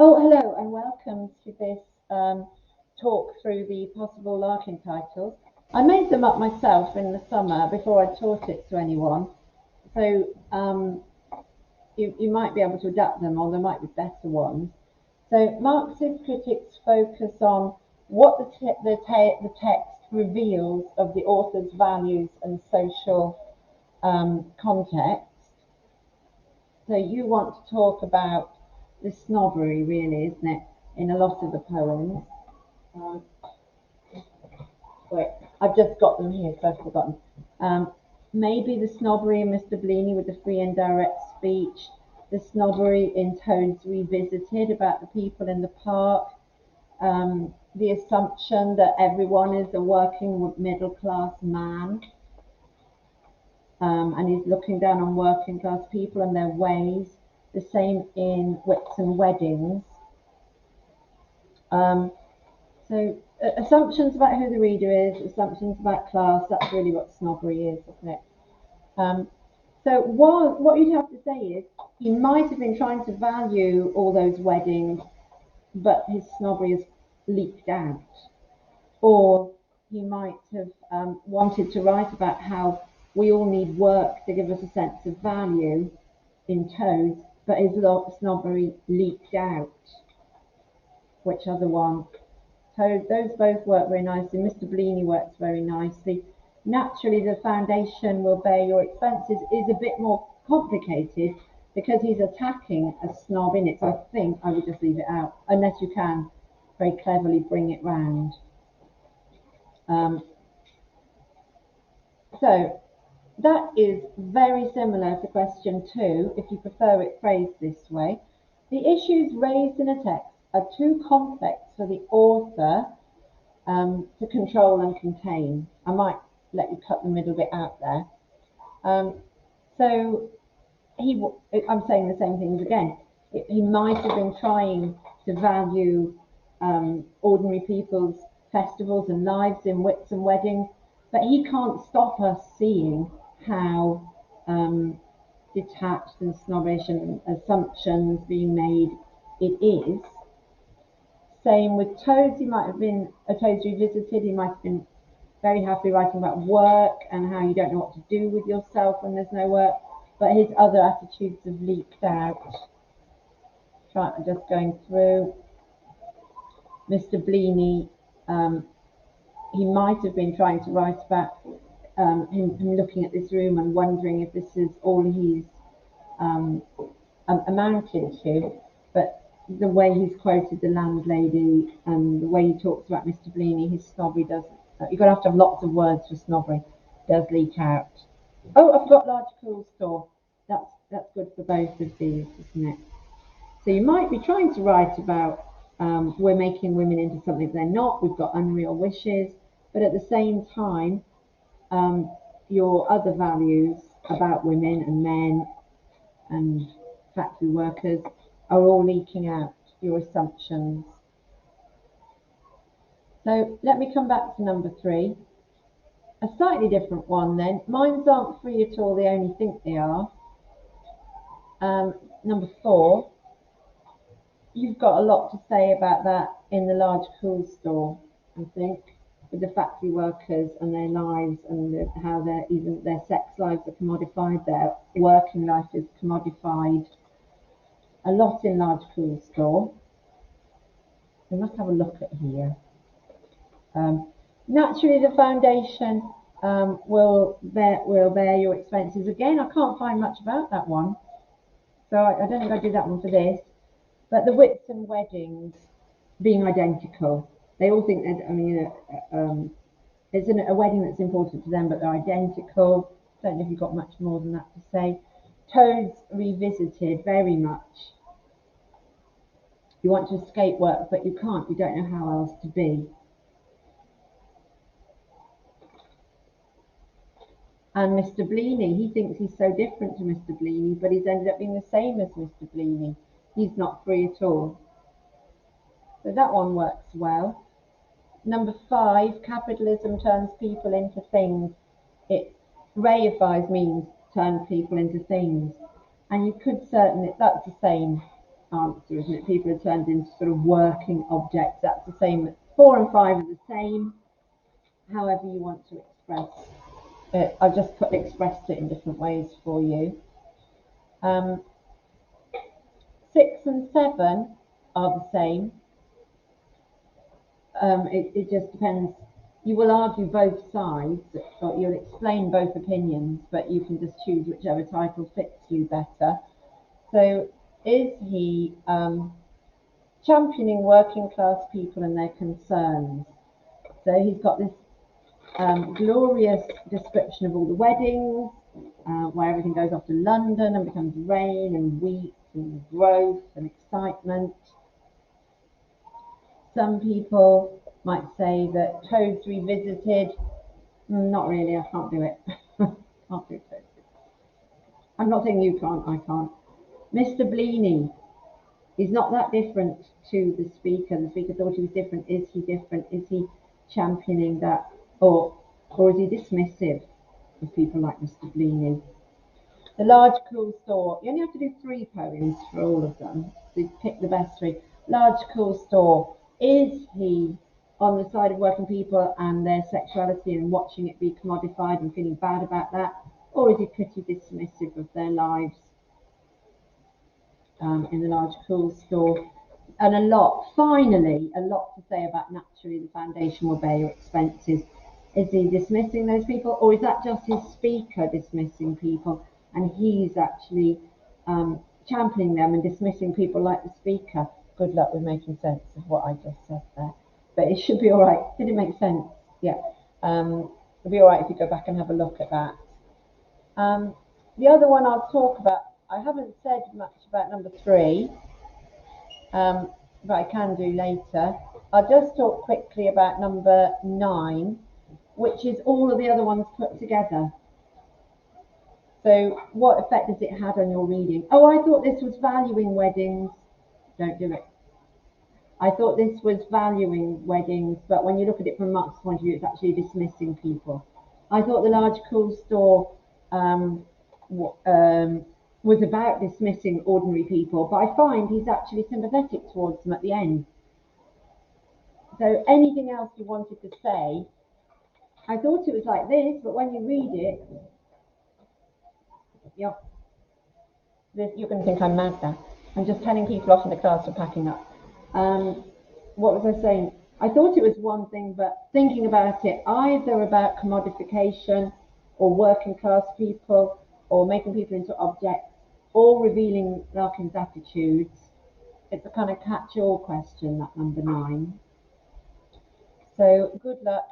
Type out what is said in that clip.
Oh, hello, and welcome to this talk through the possible Larkin titles. I made them up myself in the summer before I taught it to anyone, so you might be able to adapt them, or there might be better ones. So Marxist critics focus on what the text reveals of the author's values and social context. So you want to talk about the snobbery, really, isn't it, in a lot of the poems? Um, Wait, I've just got them here, so I've forgotten. Um, Maybe the snobbery in Mr. Bleaney with the free and direct speech, the snobbery in Toads Revisited about the people in the park, the assumption that everyone is a working middle class man, and he's looking down on working class people and their ways. The same in Wits and Weddings. Um, So assumptions about who the reader is, assumptions about class, that's really what snobbery is, isn't it? Um, so what you'd have to say is he might have been trying to value all those weddings, but his snobbery has leaked out. Or he might have wanted to write about how we all need work to give us a sense of value in Toads, but his snobbery leaked out. Which other one? So those both work very nicely. Mr. Bleaney works very nicely. Naturally, the foundation will bear your expenses is a bit more complicated because he's attacking a snob in it. So I think I would just leave it out unless you can very cleverly bring it round. Um, so that is very similar to question 2, if you prefer it phrased this way. The issues raised in a text are too complex for the author to control and contain. I might let you cut the middle bit out there. So I'm saying the same things again. He might have been trying to value ordinary people's festivals and lives in Wits and Weddings, but he can't stop us seeing how detached and snobbish and assumptions being made it is. Same with Toads. He might have been a Toads Revisited. He might have been very happy writing about work and how you don't know what to do with yourself when there's no work. But his other attitudes have leaked out. Just going through. Mr. Bleaney, he might have been trying to write about him looking at this room and wondering if this is all he's um, amounted to. But the way he's quoted the landlady and the way he talks about Mr. Bleaney, his snobbery does. You're going to have lots of words for snobbery. Does leak out. Oh, I forgot large cool store. That's good for both of these, isn't it? So you might be trying to write about we're making women into something they're not. We've got unreal wishes, but at the same time, your other values about women and men and factory workers are all leaking out, your assumptions. So let me come back to number 3. A slightly different one then. Minds aren't free at all, they only think they are. Number 4. You've got a lot to say about that in the large cool store, I think, with the factory workers and their lives and how even their sex lives are commodified, their working life is commodified. A lot in large cool store. We must have a look at here. Naturally, the foundation will bear your expenses. Again, I can't find much about that one, so I don't think I did that one for this. But the Wits and Weddings being identical, they all think that. I mean, it's a wedding that's important to them, but they're identical. Don't know if you've got much more than that to say. Toads Revisited, very much. You want to escape work, but you can't. You don't know how else to be. And Mr. Bleaney, he thinks he's so different to Mr. Bleaney, but he's ended up being the same as Mr. Bleaney. He's not free at all. So that one works well. Number 5, capitalism turns people into things. It reifies means turn people into things. And you could certainly, that's the same. answer, isn't it? People are turned into sort of working objects. That's the same. 4 and 5 are the same, however you want to express it. I've just expressed it in different ways for you. 6 and 7 are the same. It just depends. You will argue both sides, or you'll explain both opinions, but you can just choose whichever title fits you better. So, is he championing working class people and their concerns? So he's got this glorious description of all the weddings, where everything goes off to London and becomes rain and wheat and growth and excitement. Some people might say that Toads Revisited, not really, I can't do it. Can't do it. I'm not saying you can't, I can't. Mr. Bleaney, he's not that different to the speaker. The speaker thought he was different. Is he different? Is he championing that? Or is he dismissive of people like Mr. Bleaney? The Large Cool Store. You only have to do 3 poems for all of them. So you pick the best 3. Large Cool Store. Is he on the side of working people and their sexuality and watching it be commodified and feeling bad about that? Or is he pretty dismissive of their lives in the Large Cool Store? And finally, a lot to say about Naturally the Foundation will bear your expenses. Is he dismissing those people, or is that just his speaker dismissing people and he's actually championing them and dismissing people like the speaker? Good luck with making sense of what I just said there. But it should be all right. Did it make sense? Yeah. It'll be all right if you go back and have a look at that. The other one I'll talk about, I haven't said much about number 3, but I can do later. I'll just talk quickly about number 9, which is all of the other ones put together. So what effect has it had on your reading? Oh, I thought this was valuing weddings. Don't do it. I thought this was valuing weddings, but when you look at it from Mark's point of view, it's actually dismissing people. I thought the Large Cool Store was about dismissing ordinary people, but I find he's actually sympathetic towards them at the end. So anything else you wanted to say? I thought it was like this, but when you read it, you're going to think I'm mad now. I'm just telling people off in the class for packing up. What was I saying? I thought it was one thing, but thinking about it, either about commodification or working class people or making people into objects or revealing Larkin's attitudes, it's a kind of catch-all question, that number 9. So good luck.